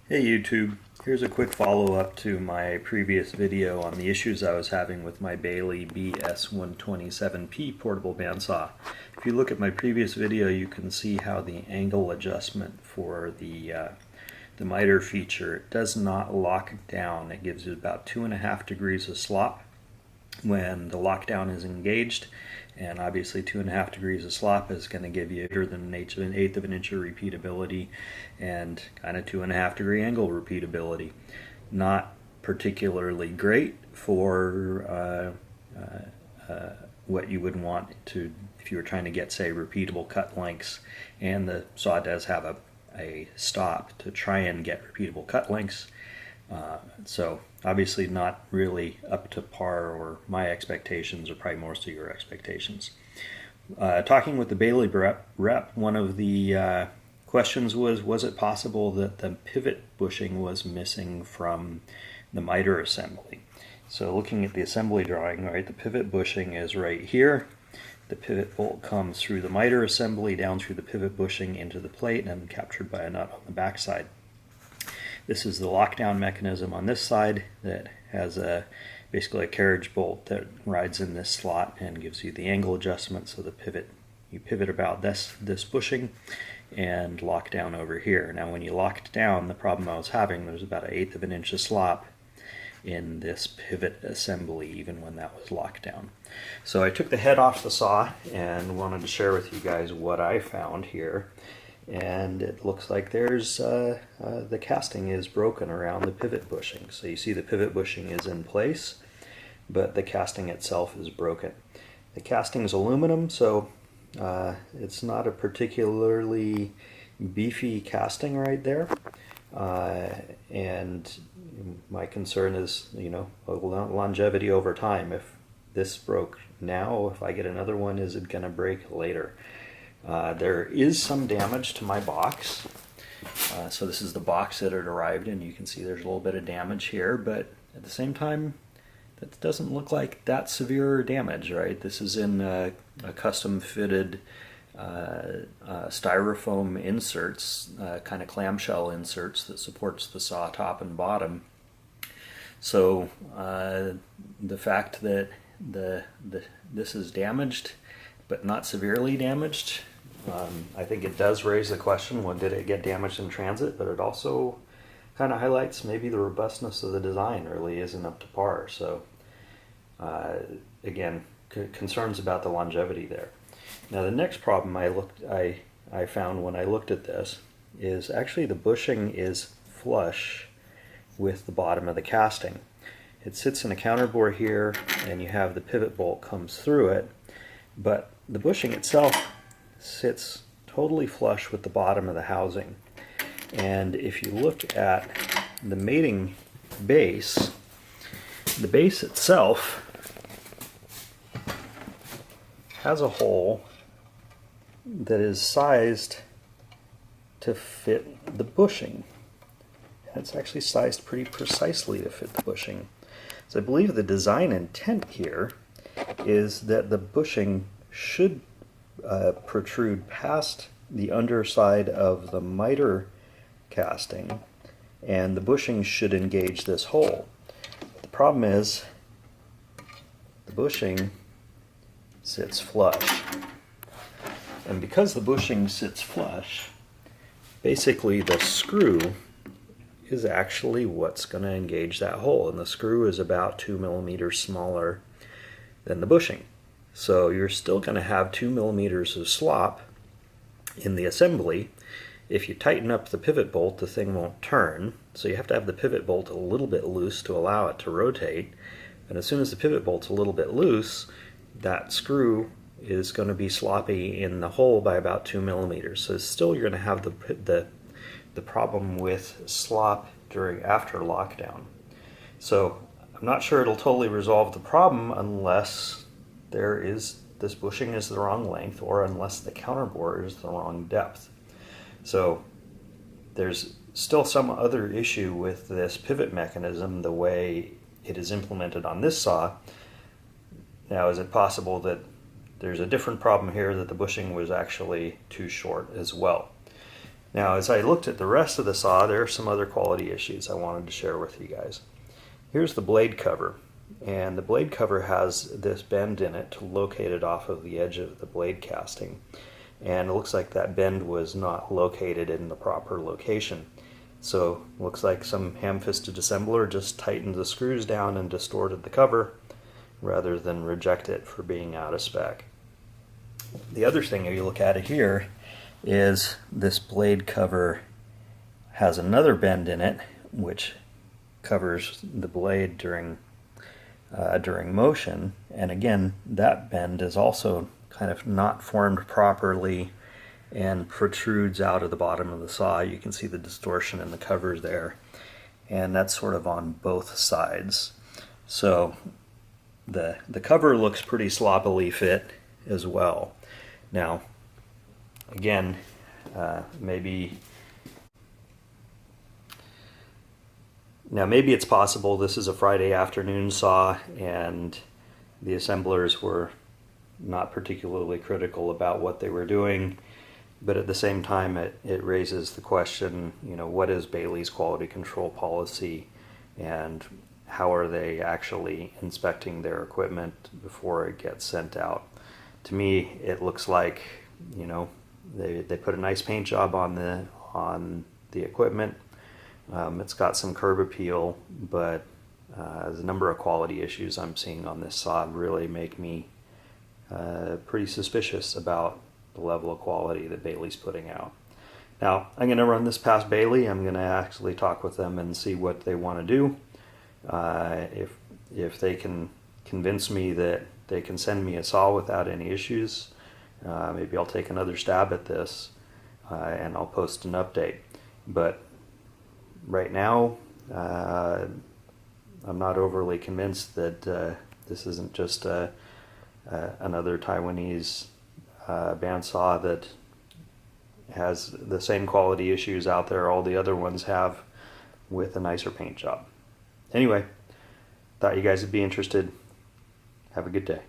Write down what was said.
Hey YouTube, here's a quick follow-up to my previous video on the issues I was having with my Baileigh BS 127P portable bandsaw. If you look at my previous video, you can see how the angle adjustment for the miter feature, it does not lock down. It gives you about 2.5 degrees of slop when the lockdown is engaged, and obviously 2.5 degrees of slop is going to give you greater than an eighth of an inch of repeatability and kind of 2.5 degree angle repeatability. Not particularly great for what you would want to if you were trying to get, say, repeatable cut lengths, and the saw does have a stop to try and get repeatable cut lengths. So obviously not really up to par or my expectations, or probably most of your expectations. Talking with the Baileigh rep, one of the questions was it possible that the pivot bushing was missing from the miter assembly? So looking at the assembly drawing, right, the pivot bushing is right here. The pivot bolt comes through the miter assembly, down through the pivot bushing into the plate, and captured by a nut on the back side. This is the lockdown mechanism on this side that has basically a carriage bolt that rides in this slot and gives you the angle adjustment. So you pivot about this bushing and lock down over here. Now when you locked down, the problem I was having, there's about 1/8 of an inch of slop in this pivot assembly even when that was locked down. So I took the head off the saw and wanted to share with you guys what I found here. And it looks like there's the casting is broken around the pivot bushing. So you see the pivot bushing is in place, but the casting itself is broken. The casting is aluminum, so it's not a particularly beefy casting right there. And my concern is, longevity over time. If this broke now, if I get another one, is it going to break later? There is some damage to my box. So this is the box that it arrived in. You can see there's a little bit of damage here, but at the same time, that doesn't look like that severe damage, right? This is in a custom fitted styrofoam inserts, kind of clamshell inserts that supports the saw top and bottom. So the fact that this is damaged but not severely damaged, I think it does raise the question, well, did it get damaged in transit? But it also kind of highlights maybe the robustness of the design really isn't up to par. So again, concerns about the longevity there. Now the next problem I found when I looked at this is actually the bushing is flush with the bottom of the casting. It sits in a counterbore here, and you have the pivot bolt comes through it, but the bushing itself sits totally flush with the bottom of the housing. And if you look at the mating base, the base itself has a hole that is sized to fit the bushing. And it's actually sized pretty precisely to fit the bushing. So I believe the design intent here is that the bushing should protrude past the underside of the miter casting, and the bushing should engage this hole. But the problem is the bushing sits flush. And because the bushing sits flush, basically the screw is actually what's going to engage that hole, and the screw is about 2 millimeters smaller than the bushing. So you're still going to have 2 millimeters of slop in the assembly. If you tighten up the pivot bolt, the thing won't turn, so you have to have the pivot bolt a little bit loose to allow it to rotate. And as soon as the pivot bolt's a little bit loose, that screw is going to be sloppy in the hole by about 2 millimeters. So still you're going to have the problem with slop after lockdown. So I'm not sure it'll totally resolve the problem unless this bushing is the wrong length, or unless the counterbore is the wrong depth. So there's still some other issue with this pivot mechanism, the way it is implemented on this saw. Now, is it possible that there's a different problem here, that the bushing was actually too short as well? Now, as I looked at the rest of the saw, there are some other quality issues I wanted to share with you guys. Here's the blade cover, and the blade cover has this bend in it located off of the edge of the blade casting, and it looks like that bend was not located in the proper location. So it looks like some ham-fisted assembler just tightened the screws down and distorted the cover rather than reject it for being out of spec. The other thing, if you look at it here, is this blade cover has another bend in it which covers the blade during motion, and again that bend is also kind of not formed properly and protrudes out of the bottom of the saw. You can see the distortion in the covers there, and that's sort of on both sides. So the cover looks pretty sloppily fit as well. Now again, maybe it's possible this is a Friday afternoon saw and the assemblers were not particularly critical about what they were doing, but at the same time it raises the question, what is Baileigh's quality control policy and how are they actually inspecting their equipment before it gets sent out? To me, it looks like, they put a nice paint job on the equipment. It's got some curb appeal, but the number of quality issues I'm seeing on this saw really make me pretty suspicious about the level of quality that Baileigh's putting out. Now, I'm going to run this past Baileigh. I'm going to actually talk with them and see what they want to do. If they can convince me that they can send me a saw without any issues, maybe I'll take another stab at this and I'll post an update. But right now, I'm not overly convinced that this isn't just another Taiwanese bandsaw that has the same quality issues out there all the other ones have, with a nicer paint job. Anyway, thought you guys would be interested. Have a good day.